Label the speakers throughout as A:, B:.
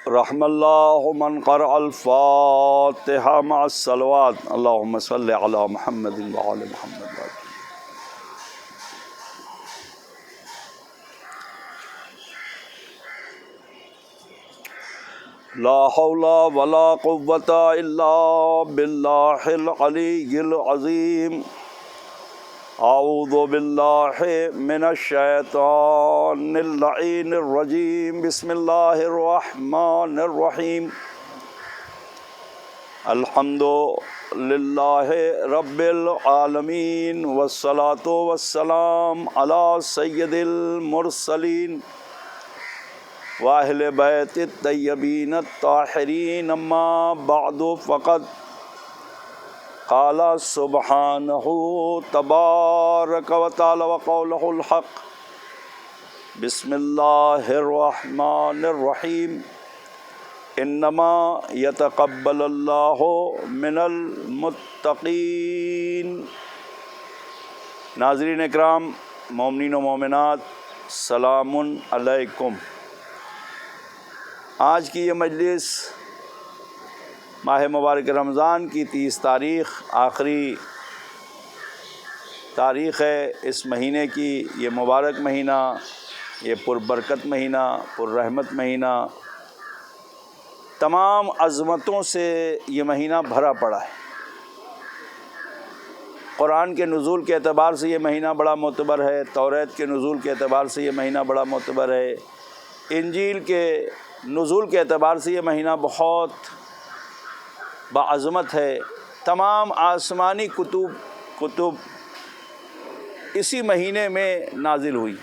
A: رحم اللہ من قرأ الفاتحہ مع الصلوات اللہم صلی علی محمد وعلی محمد. لا حول ولا قوة الا باللہ العلی العظیم. اعوذ باللہ من الشیطان اللعین الرجیم. بسم اللہ الرحمن الرحیم. الحمد للہ رب العالمین والصلاة والسلام علی سید المرسلین واہل بیت الطیبین الطاہرین. اما بعد فقد قال سبحانہ تبارک و تعالی وقولہ الحق. بسم اللہ الرحمن الرحیم. انما یتقبل اللہ من المتقین. ناظرین اکرام، مومنین و مومنات، سلام علیکم. آج کی یہ مجلس ماہ مبارک رمضان کی 30 تاریخ آخری تاریخ ہے اس مہینے کی. یہ مبارک مہینہ، یہ پربرکت مہینہ، پررحمت مہینہ، تمام عظمتوں سے یہ مہینہ بھرا پڑا ہے. قرآن کے نزول کے اعتبار سے یہ مہینہ بڑا معتبر ہے، توریت کے نزول کے اعتبار سے یہ مہینہ بڑا معتبر ہے، انجیل کے نزول کے اعتبار سے یہ مہینہ بہت بعظمت ہے. تمام آسمانی کتب اسی مہینے میں نازل ہوئی،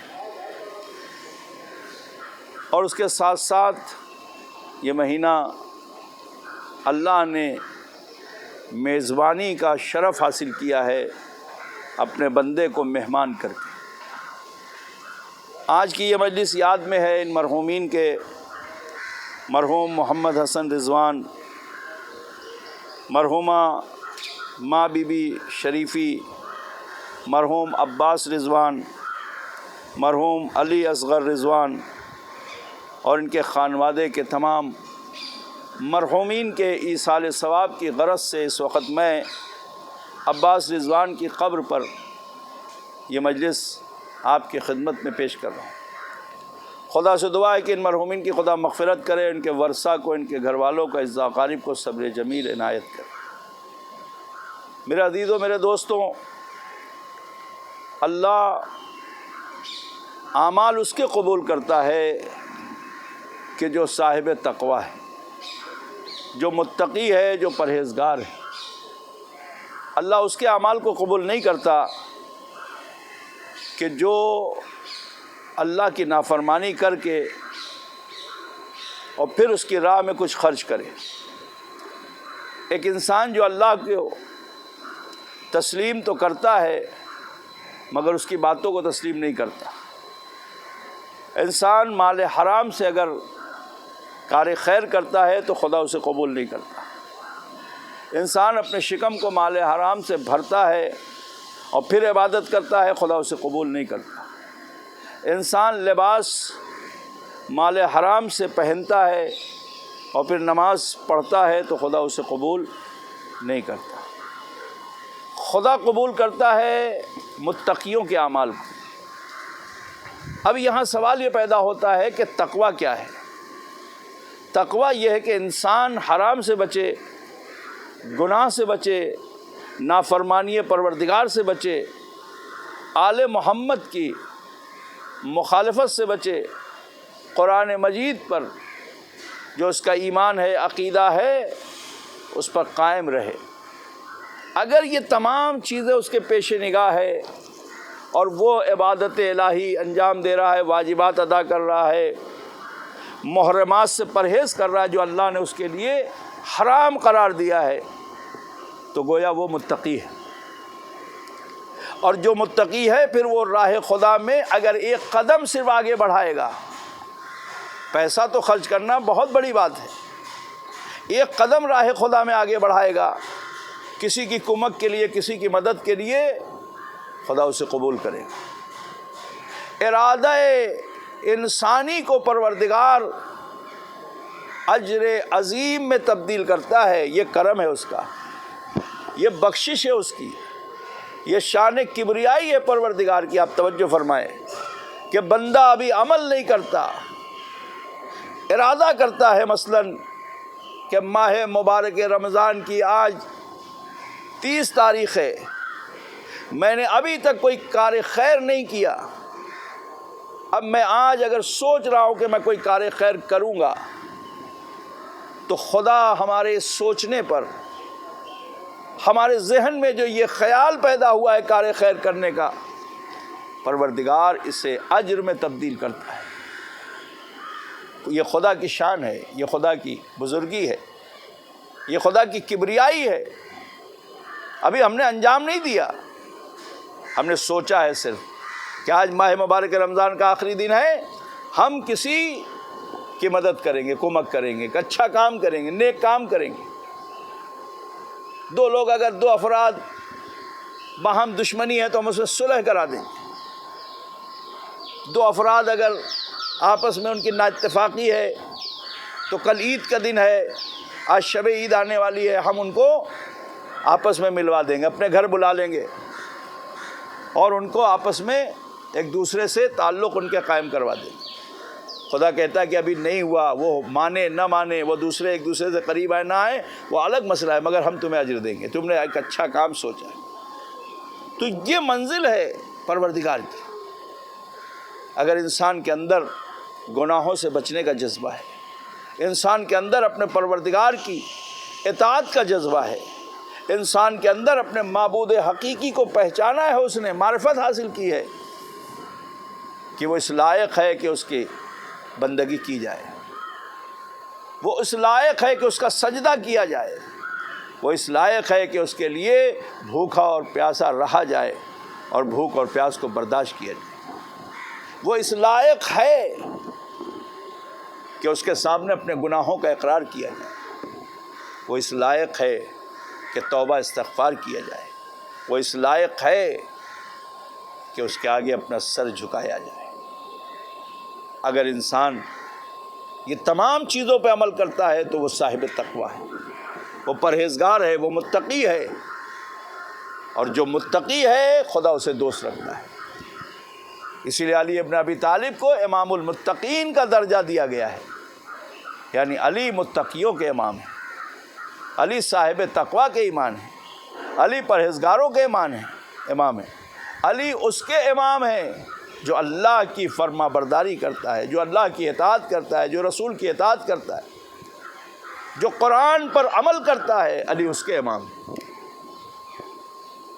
A: اور اس کے ساتھ ساتھ یہ مہینہ اللہ نے میزبانی کا شرف حاصل کیا ہے اپنے بندے کو مہمان کر کے. آج کی یہ مجلس یاد میں ہے ان مرحومین کے، مرحوم محمد حسن رضوان، مرحومہ ماں بی بی شریفی، مرحوم عباس رضوان، مرحوم علی اصغر رضوان، اور ان کے خانوادے کے تمام مرحومین کے ایصال ثواب کی غرض سے اس وقت میں عباس رضوان کی قبر پر یہ مجلس آپ کی خدمت میں پیش کر رہا ہوں. خدا سے دعا ہے کہ ان مرحومین کی خدا مغفرت کرے، ان کے ورثہ کو، ان کے گھر والوں کو، اعزاء اقارب کو صبر جمیل عنایت کرے. میرے عزیزوں، میرے دوستوں، اللہ اعمال اس کے قبول کرتا ہے کہ جو صاحب تقوی ہے، جو متقی ہے، جو پرہیزگار ہے. اللہ اس کے اعمال کو قبول نہیں کرتا کہ جو اللہ کی نافرمانی کر کے اور پھر اس کی راہ میں کچھ خرچ کرے. ایک انسان جو اللہ کو تسلیم تو کرتا ہے مگر اس کی باتوں کو تسلیم نہیں کرتا. انسان مال حرام سے اگر کار خیر کرتا ہے تو خدا اسے قبول نہیں کرتا. انسان اپنے شکم کو مال حرام سے بھرتا ہے اور پھر عبادت کرتا ہے، خدا اسے قبول نہیں کرتا. انسان لباس مال حرام سے پہنتا ہے اور پھر نماز پڑھتا ہے تو خدا اسے قبول نہیں کرتا. خدا قبول کرتا ہے متقیوں کے اعمال کو. اب یہاں سوال یہ پیدا ہوتا ہے کہ تقویٰ کیا ہے؟ تقویٰ یہ ہے کہ انسان حرام سے بچے، گناہ سے بچے، نافرمانی پروردگار سے بچے، آل محمد کی مخالفت سے بچے، قرآن مجید پر جو اس کا ایمان ہے، عقیدہ ہے، اس پر قائم رہے. اگر یہ تمام چیزیں اس کے پیش نگاہ ہے اور وہ عبادت الہی انجام دے رہا ہے، واجبات ادا کر رہا ہے، محرمات سے پرہیز کر رہا ہے جو اللہ نے اس کے لیے حرام قرار دیا ہے، تو گویا وہ متقی ہے. اور جو متقی ہے پھر وہ راہ خدا میں اگر ایک قدم صرف آگے بڑھائے گا، پیسہ تو خرچ کرنا بہت بڑی بات ہے، ایک قدم راہ خدا میں آگے بڑھائے گا کسی کی کمک کے لیے، کسی کی مدد کے لیے، خدا اسے قبول کرے گا. ارادہ انسانی کو پروردگار اجر عظیم میں تبدیل کرتا ہے، یہ کرم ہے اس کا، یہ بخشش ہے اس کی، یہ شان کبریائی ہے پروردگار کی۔ آپ توجہ فرمائیں کہ بندہ ابھی عمل نہیں کرتا، ارادہ کرتا ہے مثلاً کہ ماہ مبارک رمضان کی آج 30 تاریخ ہے، میں نے ابھی تک کوئی کار خیر نہیں کیا، اب میں آج اگر سوچ رہا ہوں کہ میں کوئی کار خیر کروں گا، تو خدا ہمارے سوچنے پر، ہمارے ذہن میں جو یہ خیال پیدا ہوا ہے کار خیر کرنے کا، پروردگار اسے اجر میں تبدیل کرتا ہے۔ یہ خدا کی شان ہے، یہ خدا کی بزرگی ہے، یہ خدا کی کبریائی ہے۔ ابھی ہم نے انجام نہیں دیا، ہم نے سوچا ہے صرف کہ آج ماہ مبارک رمضان کا آخری دن ہے، ہم کسی کی مدد کریں گے، کمک کریں گے، اچھا کام کریں گے، نیک کام کریں گے۔ دو لوگ اگر، دو افراد باہم دشمنی ہے تو ہم اس میں صلح کرا دیں گے۔ دو افراد اگر آپس میں ان کی نااتفاقی ہے تو کل عید کا دن ہے، آج شب عید آنے والی ہے، ہم ان کو آپس میں ملوا دیں گے، اپنے گھر بلا لیں گے اور ان کو آپس میں ایک دوسرے سے تعلق ان کے قائم کروا دیں گے۔ خدا کہتا ہے کہ ابھی نہیں ہوا، وہ مانے نہ مانے، وہ دوسرے ایک دوسرے سے قریب آئے نہ آئے، وہ الگ مسئلہ ہے، مگر ہم تمہیں اجر دیں گے، تم نے ایک اچھا کام سوچا ہے۔ تو یہ منزل ہے پروردگار کی۔ اگر انسان کے اندر گناہوں سے بچنے کا جذبہ ہے، انسان کے اندر اپنے پروردگار کی اطاعت کا جذبہ ہے، انسان کے اندر اپنے معبود حقیقی کو پہچانا ہے، اس نے معرفت حاصل کی ہے کہ وہ اس لائق ہے کہ اس کی بندگی کی جائے، وہ اس لائق ہے کہ اس کا سجدہ کیا جائے، وہ اس لائق ہے کہ اس کے لیے بھوکا اور پیاسا رہا جائے اور بھوک اور پیاس کو برداشت کیا جائے، وہ اس لائق ہے کہ اس کے سامنے اپنے گناہوں کا اقرار کیا جائے، وہ اس لائق ہے کہ توبہ استغفار کیا جائے، وہ اس لائق ہے کہ اس کے آگے اپنا سر جھکایا جائے۔ اگر انسان یہ تمام چیزوں پہ عمل کرتا ہے تو وہ صاحب تقویٰ ہے، وہ پرہیزگار ہے، وہ متقی ہے، اور جو متقی ہے خدا اسے دوست رکھتا ہے۔ اسی لیے علی ابن ابی طالب کو امام المتقین کا درجہ دیا گیا ہے، یعنی علی متقیوں کے امام ہیں، علی صاحب تقویٰ کے ایمان ہیں، علی پرہیزگاروں کے امام ہیں، علی اس کے امام ہیں جو اللہ کی فرما برداری کرتا ہے، جو اللہ کی اطاعت کرتا ہے، جو رسول کی اطاعت کرتا ہے، جو قرآن پر عمل کرتا ہے، علی اس کے امام ہیں۔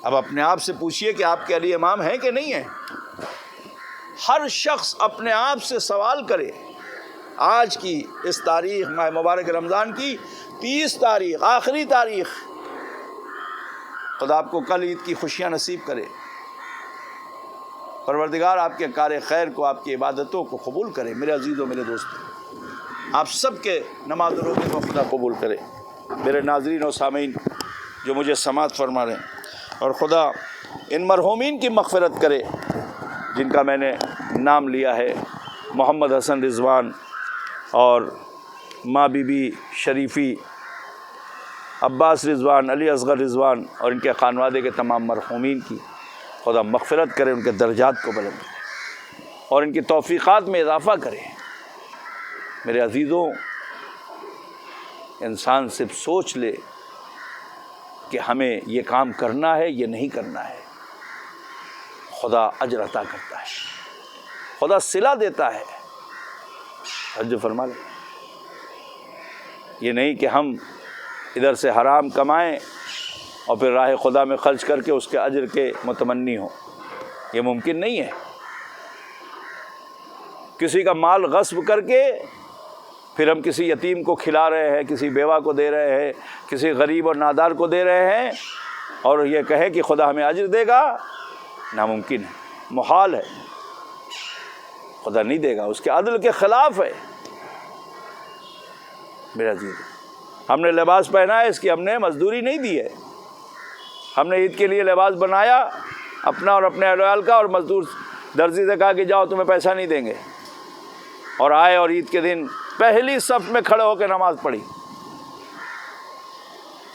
A: اب اپنے آپ سے پوچھئے کہ آپ کے علی امام ہیں کہ نہیں ہیں؟ ہر شخص اپنے آپ سے سوال کرے۔ آج کی اس تاریخ، ماہ مبارک رمضان کی 30 تاریخ، آخری تاریخ، خدا آپ کو کل عید کی خوشیاں نصیب کرے، پروردگار آپ کے کار خیر کو، آپ کی عبادتوں کو قبول کرے۔ میرے عزیزوں، میرے دوستوں، آپ سب کے نماز و روزے کو خدا قبول کرے۔ میرے ناظرین و سامعین جو مجھے سماعت فرما رہے ہیں، اور خدا ان مرحومین کی مغفرت کرے جن کا میں نے نام لیا ہے، محمد حسن رضوان اور ماں بی بی شریفی، عباس رضوان، علی اصغر رضوان اور ان کے خانوادے کے تمام مرحومین کی خدا مغفرت کرے، ان کے درجات کو بلند کرے اور ان کی توفیقات میں اضافہ کرے۔ میرے عزیزوں، انسان صرف سوچ لے کہ ہمیں یہ کام کرنا ہے، یہ نہیں کرنا ہے، خدا اجر عطا کرتا ہے، خدا صلہ دیتا ہے۔ حج فرما لیں، یہ نہیں کہ ہم ادھر سے حرام کمائیں اور پھر راہ خدا میں خرچ کر کے اس کے اجر کے متمنی ہوں، یہ ممکن نہیں ہے۔ کسی کا مال غصب کر کے پھر ہم کسی یتیم کو کھلا رہے ہیں، کسی بیوہ کو دے رہے ہیں، کسی غریب اور نادار کو دے رہے ہیں اور یہ کہے کہ خدا ہمیں اجر دے گا، ناممکن ہے، محال ہے، خدا نہیں دے گا، اس کے عدل کے خلاف ہے۔ میرا عزیز، ہم نے لباس پہنا ہے، اس کی ہم نے مزدوری نہیں دی ہے، ہم نے عید کے لیے لباس بنایا اپنا اور اپنے اہل ویال کا، اور مزدور درزی سے کہا کہ جاؤ تمہیں پیسہ نہیں دیں گے، اور آئے اور عید کے دن پہلی صف میں کھڑے ہو کے نماز پڑھی.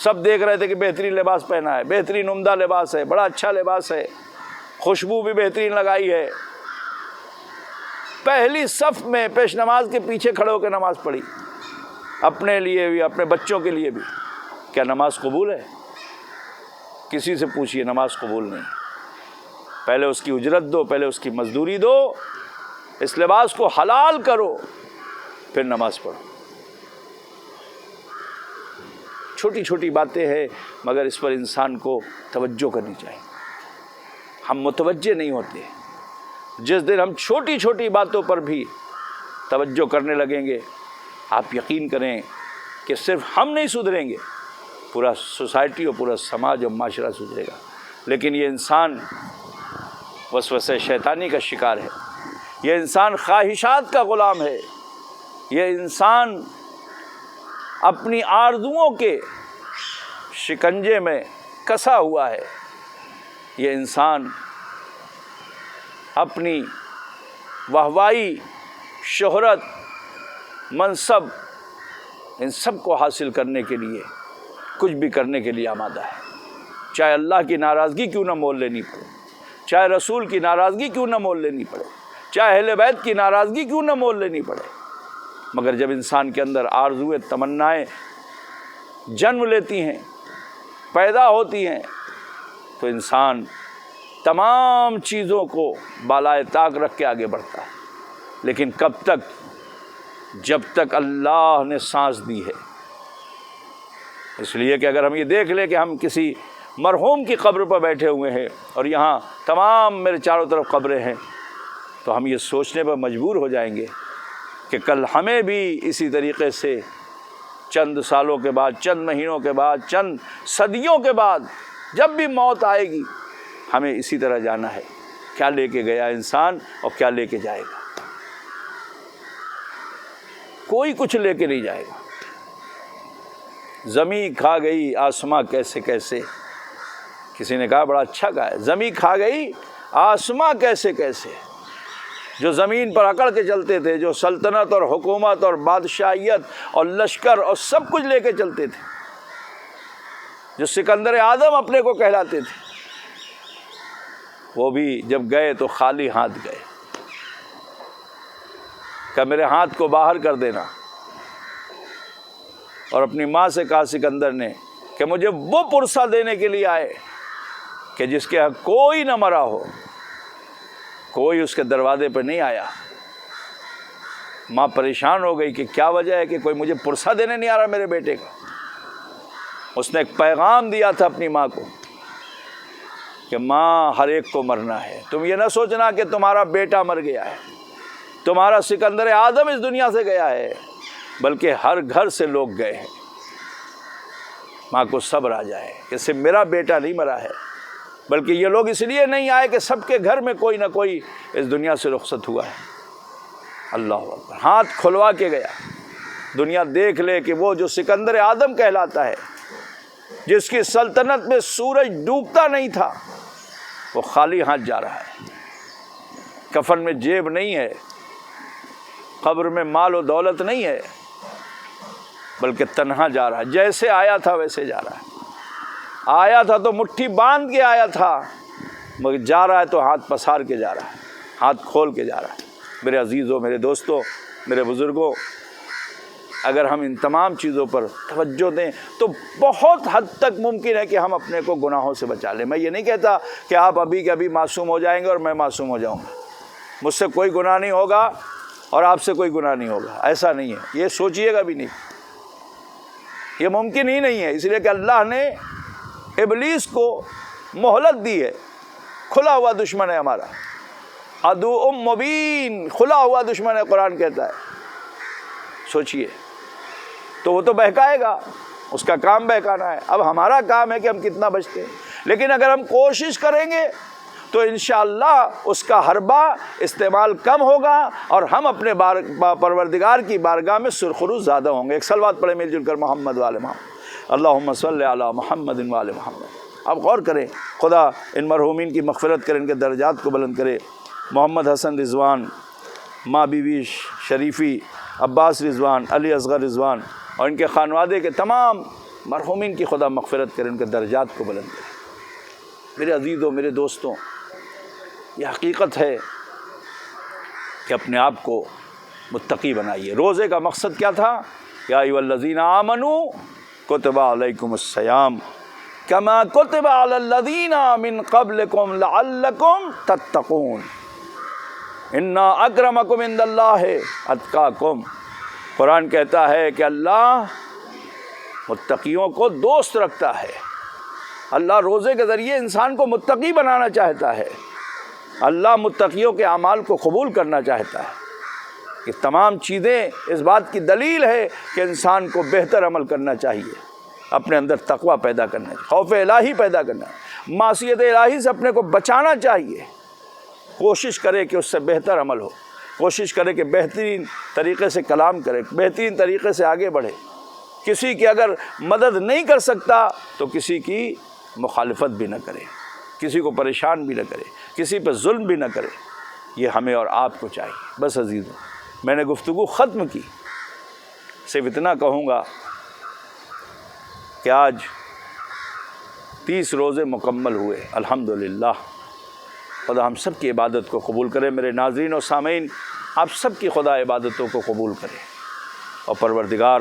A: سب دیکھ رہے تھے کہ بہترین لباس پہنا ہے, بہترین عمدہ لباس ہے, بڑا اچھا لباس ہے, خوشبو بھی بہترین لگائی ہے. پہلی صف میں پیش نماز کے پیچھے کھڑے ہو کے نماز پڑھی, اپنے لیے بھی اپنے بچوں کے لیے بھی. کیا نماز قبول ہے؟ کسی سے پوچھئے, نماز قبول نہیں. پہلے اس کی اجرت دو, پہلے اس کی مزدوری دو, اس لباس کو حلال کرو, پھر نماز پڑھو. چھوٹی چھوٹی باتیں ہیں مگر اس پر انسان کو توجہ کرنی چاہیے. ہم متوجہ نہیں ہوتے. جس دن ہم چھوٹی چھوٹی باتوں پر بھی توجہ کرنے لگیں گے, آپ یقین کریں کہ صرف ہم نہیں سدھریں گے, پورا سوسائٹی اور پورا سماج اور معاشرہ سدھرے گا. لیکن یہ انسان وسوسہ شیطانی کا شکار ہے, یہ انسان خواہشات کا غلام ہے, یہ انسان اپنی آرزوؤں کے شکنجے میں کسا ہوا ہے. یہ انسان اپنی واہوائی, شہرت, منصب, ان سب کو حاصل کرنے کے لیے کچھ بھی کرنے کے لیے آمادہ ہے. چاہے اللہ کی ناراضگی کیوں نہ مول لینی پڑے, چاہے رسول کی ناراضگی کیوں نہ مول لینی پڑے, چاہے اہل بیت کی ناراضگی کیوں نہ مول لینی پڑے. مگر جب انسان کے اندر آرزوئیں, تمنائیں جنم لیتی ہیں, پیدا ہوتی ہیں, تو انسان تمام چیزوں کو بالائے طاق رکھ کے آگے بڑھتا ہے. لیکن کب تک؟ جب تک اللہ نے سانس دی ہے. اس لیے کہ اگر ہم یہ دیکھ لیں کہ ہم کسی مرحوم کی قبر پر بیٹھے ہوئے ہیں اور یہاں تمام میرے چاروں طرف قبریں ہیں, تو ہم یہ سوچنے پر مجبور ہو جائیں گے کہ کل ہمیں بھی اسی طریقے سے چند سالوں کے بعد, چند مہینوں کے بعد, چند صدیوں کے بعد جب بھی موت آئے گی, ہمیں اسی طرح جانا ہے. کیا لے کے گیا انسان اور کیا لے کے جائے گا؟ کوئی کچھ لے کے نہیں جائے گا. زمین کھا گئی آسماں کیسے کیسے, کسی نے کہا بڑا اچھا کہا ہے, زمین کھا گئی آسماں کیسے کیسے. جو زمین پر اکڑ کے چلتے تھے, جو سلطنت اور حکومت اور بادشاہیت اور لشکر اور سب کچھ لے کے چلتے تھے, جو سکندر اعظم اپنے کو کہلاتے تھے, وہ بھی جب گئے تو خالی ہاتھ گئے. کہ میرے ہاتھ کو باہر کر دینا. اور اپنی ماں سے کہا سکندر نے کہ مجھے وہ پرسہ دینے کے لیے آئے کہ جس کے حق کوئی نہ مرا ہو, کوئی اس کے دروازے پہ نہیں آیا. ماں پریشان ہو گئی کہ کیا وجہ ہے کہ کوئی مجھے پرسہ دینے نہیں آ رہا میرے بیٹے کا. اس نے ایک پیغام دیا تھا اپنی ماں کو کہ ماں, ہر ایک کو مرنا ہے. تم یہ نہ سوچنا کہ تمہارا بیٹا مر گیا ہے, تمہارا سکندر اعظم اس دنیا سے گیا ہے, بلکہ ہر گھر سے لوگ گئے ہیں. ماں کو صبر آ جائے کہ صرف میرا بیٹا نہیں مرا ہے, بلکہ یہ لوگ اس لیے نہیں آئے کہ سب کے گھر میں کوئی نہ کوئی اس دنیا سے رخصت ہوا ہے. اللہ اکبر. ہاتھ کھلوا کے گیا. دنیا دیکھ لے کہ وہ جو سکندر اعظم کہلاتا ہے, جس کی سلطنت میں سورج ڈوبتا نہیں تھا, وہ خالی ہاتھ جا رہا ہے. کفن میں جیب نہیں ہے, قبر میں مال و دولت نہیں ہے, بلکہ تنہا جا رہا ہے. جیسے آیا تھا ویسے جا رہا ہے. آیا تھا تو مٹھی باندھ کے آیا تھا, مگر جا رہا ہے تو ہاتھ پسار کے جا رہا ہے, ہاتھ کھول کے جا رہا ہے. میرے عزیزوں, میرے دوستوں, میرے بزرگوں, اگر ہم ان تمام چیزوں پر توجہ دیں تو بہت حد تک ممکن ہے کہ ہم اپنے کو گناہوں سے بچا لیں. میں یہ نہیں کہتا کہ آپ ابھی کے ابھی معصوم ہو جائیں گے اور میں معصوم ہو جاؤں گا, مجھ سے کوئی گناہ نہیں ہوگا اور آپ سے کوئی گناہ نہیں ہوگا, ایسا نہیں ہے. یہ سوچئے گا بھی نہیں, یہ ممکن ہی نہیں ہے. اس لیے کہ اللہ نے ابلیس کو مہلت دی ہے. کھلا ہوا دشمن ہے ہمارا, عدو مبین, کھلا ہوا دشمن ہے قرآن کہتا ہے. سوچئے تو وہ تو بہکائے گا, اس کا کام بہکانا ہے. اب ہمارا کام ہے کہ ہم کتنا بچتے ہیں. لیکن اگر ہم کوشش کریں گے تو انشاءاللہ اس کا حربہ استعمال کم ہوگا اور ہم اپنے پروردگار کی بارگاہ میں سرخرو زیادہ ہوں گے. ایک صلوات پڑھیں مل جل کر محمد وآل محمد. اللہم صلی علی محمد وآل محمد. آپ غور کریں, خدا ان مرحومین کی مغفرت کرے, ان کے درجات کو بلند کرے. محمد حسن رضوان, ماں بیوی شریفی عباس رضوان، علی اصغر رضوان اور ان کے خانوادے کے تمام مرحومین کی خدا مغفرت کرے، ان کے درجات کو بلند کرے۔ میرے عزیزوں، میرے دوستوں، یہ حقیقت ہے کہ اپنے آپ کو متقی بنائیے۔ روزے کا مقصد کیا تھا؟ یا ایھا الذین آمنوا کتب علیکم الصیام کما کتب علی الذین من قبلکم لعلکم تتقون ان اکرمکم عند اللہ اتقاکم۔ قرآن کہتا ہے کہ اللہ متقیوں کو دوست رکھتا ہے۔ اللہ روزے کے ذریعے انسان کو متقی بنانا چاہتا ہے۔ اللہ متقیوں کے اعمال کو قبول کرنا چاہتا ہے۔ یہ تمام چیزیں اس بات کی دلیل ہے کہ انسان کو بہتر عمل کرنا چاہیے، اپنے اندر تقوی پیدا کرنا چاہیے، خوف الہی پیدا کرنا ہے، معصیت الہی سے اپنے کو بچانا چاہیے۔ کوشش کرے کہ اس سے بہتر عمل ہو، کوشش کرے کہ بہترین طریقے سے کلام کرے، بہترین طریقے سے آگے بڑھے۔ کسی کی اگر مدد نہیں کر سکتا تو کسی کی مخالفت بھی نہ کرے، کسی کو پریشان بھی نہ کرے، کسی پہ ظلم بھی نہ کرے۔ یہ ہمیں اور آپ کو چاہیے۔ بس عزیزوں، میں نے گفتگو ختم کی، صرف اتنا کہوں گا کہ آج 30 روزے مکمل ہوئے، الحمدللہ۔ خدا ہم سب کی عبادت کو قبول کرے۔ میرے ناظرین و سامعین، آپ سب کی خدا عبادتوں کو قبول کرے، اور پروردگار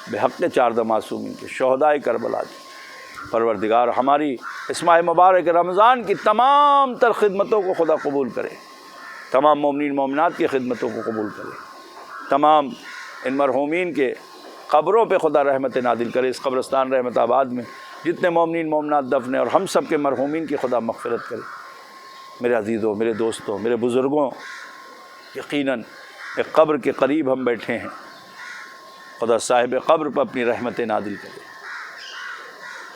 A: بحق 14 معصومین کے شہدائے کربلا کی پروردگار ہماری اس ماہ مبارک رمضان کی تمام تر خدمتوں کو خدا قبول کرے، تمام مومنین مومنات کی خدمتوں کو قبول کرے، تمام ان مرحومین کے قبروں پہ خدا رحمت نازل کرے۔ اس قبرستان رحمت آباد میں جتنے مومنین مومنات دفن ہیں، اور ہم سب کے مرحومین کی خدا مغفرت کرے۔ میرے عزیزوں، میرے دوستوں، میرے بزرگوں، یقیناً ایک قبر کے قریب ہم بیٹھے ہیں۔ خدا صاحب قبر پر اپنی رحمت نازل کرے۔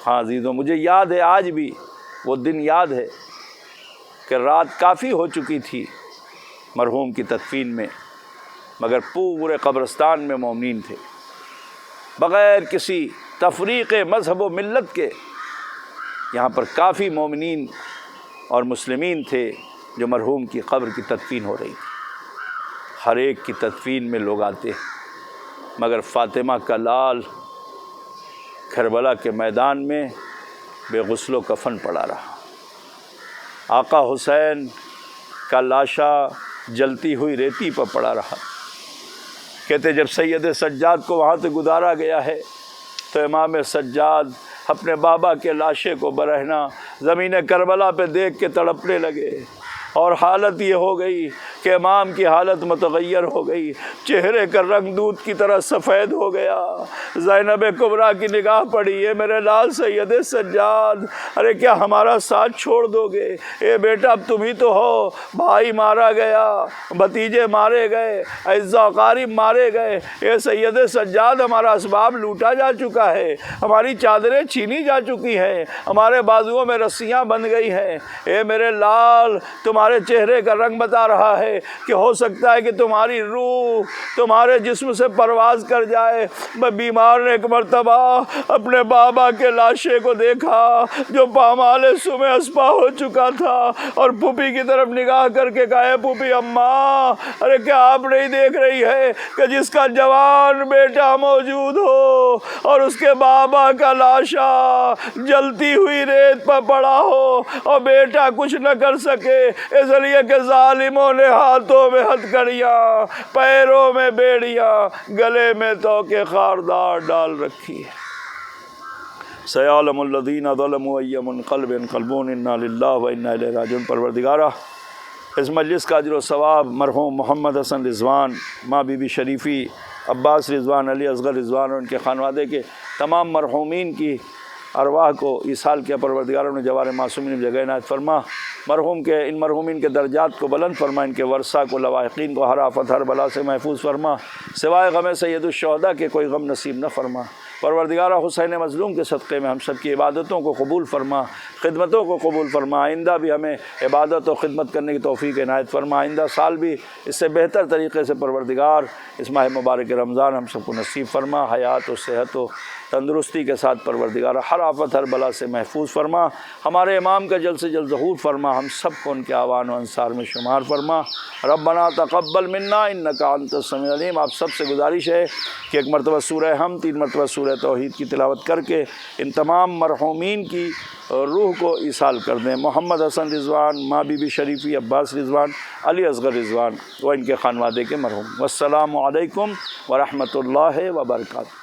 A: ہاں عزیزوں، مجھے یاد ہے، آج بھی وہ دن یاد ہے کہ رات کافی ہو چکی تھی مرحوم کی تدفین میں، مگر پورے قبرستان میں مومنین تھے، بغیر کسی تفریق مذہب و ملت کے۔ یہاں پر کافی مومنین اور مسلمین تھے جو مرحوم کی قبر کی تدفین ہو رہی تھی۔ ہر ایک کی تدفین میں لوگ آتے ہیں، مگر فاطمہ کا لال کربلا کے میدان میں بے غسل و کفن پڑا رہا۔ آقا حسین کا لاشا جلتی ہوئی ریتی پر پڑا رہا۔ کہتے جب سید سجاد کو وہاں سے گزارا گیا ہے تو امام سجاد اپنے بابا کے لاشے کو برہنہ زمین کربلا پہ دیکھ کے تڑپنے لگے، اور حالت یہ ہو گئی کہ امام کی حالت متغیر ہو گئی، چہرے کا رنگ دودھ کی طرح سفید ہو گیا۔ زینب کبریٰ کی نگاہ پڑی، اے میرے لال سید سجاد، ارے کیا ہمارا ساتھ چھوڑ دو گے؟ اے بیٹا، اب تم ہی تو ہو، بھائی مارا گیا، بھتیجے مارے گئے، اعزا اقارب مارے گئے، اے سید سجاد ہمارا اسباب لوٹا جا چکا ہے، ہماری چادریں چھینی جا چکی ہیں، ہمارے بازوؤں میں رسیاں بندھ گئی ہیں۔ اے میرے لال، تمہارے چہرے کا رنگ بتا رہا ہے کہ ہو سکتا ہے کہ تمہاری روح تمہارے جسم سے پرواز کر جائے۔ میں بیمار نے ایک مرتبہ اپنے بابا کے لاشے کو دیکھا جو پامال سمے اسپا ہو چکا تھا، اور پھوپھی کی طرف نگاہ کر کے کہا، اے پھوپھی اماں، ارے کیا آپ نہیں دیکھ رہی ہے کہ جس کا جوان بیٹا موجود ہو اور اس کے بابا کا لاشا جلتی ہوئی ریت پر پڑا ہو اور بیٹا کچھ نہ کر سکے، اس لیے کہ ظالموں نے ہاتھوں میں ہتھکڑیاں، پیروں میں بیڑیاں، گلے میں توکے خاردار ڈال رکھی ہے۔ سیعلم الذین ظلموا ای منقلب ينقلبون انا للہ و انا الیہ راجعون۔ پروردگارہ، اس مجلس کا اجر و ثواب مرحوم محمد حسن رضوان، ماں بی بی شریفی، عباس رضوان، علی اصغر رضوان اور ان کے خانوادے کے تمام مرحومین کی ارواح کو ایصال کیا۔ پروردگاروں نے جوار معصومین میں جگہ عنایت فرما، ان مرحومین کے درجات کو بلند فرما، ان کے ورثہ کو، لواحقین کو ہر آفت ہر بلا سے محفوظ فرما، سوائے غم سید الشہداء کے کوئی غم نصیب نہ فرما۔ پروردگارہ حسین مظلوم کے صدقے میں ہم سب کی عبادتوں کو قبول فرما، خدمتوں کو قبول فرما، آئندہ بھی ہمیں عبادت و خدمت کرنے کی توفیق عنایت فرما، آئندہ سال بھی اس سے بہتر طریقے سے پروردگار اس ماہ مبارک رمضان ہم سب کو نصیب فرما، حیات و صحت و تندرستی کے ساتھ پروردگار ہر آفت ہر بلا سے محفوظ فرما، ہمارے امام کا جلد سے جلد ظہور فرما، ہم سب کو ان کے اعوان و انصار میں شمار فرما۔ ربنا تقبل منا انک انت السمیع العلیم۔ آپ سب سے گزارش ہے کہ ایک مرتبہ سورہ ہم 3 مرتبہ سورہ توحید کی تلاوت کر کے ان تمام مرحومین کی روح کو ایصال کر دیں، محمد حسن رضوان، ماں بی بی شریفی، عباس رضوان، علی اصغر رضوان و ان کے خانوادے کے مرحوم۔ والسلام علیکم ورحمۃ اللہ وبرکاتہ۔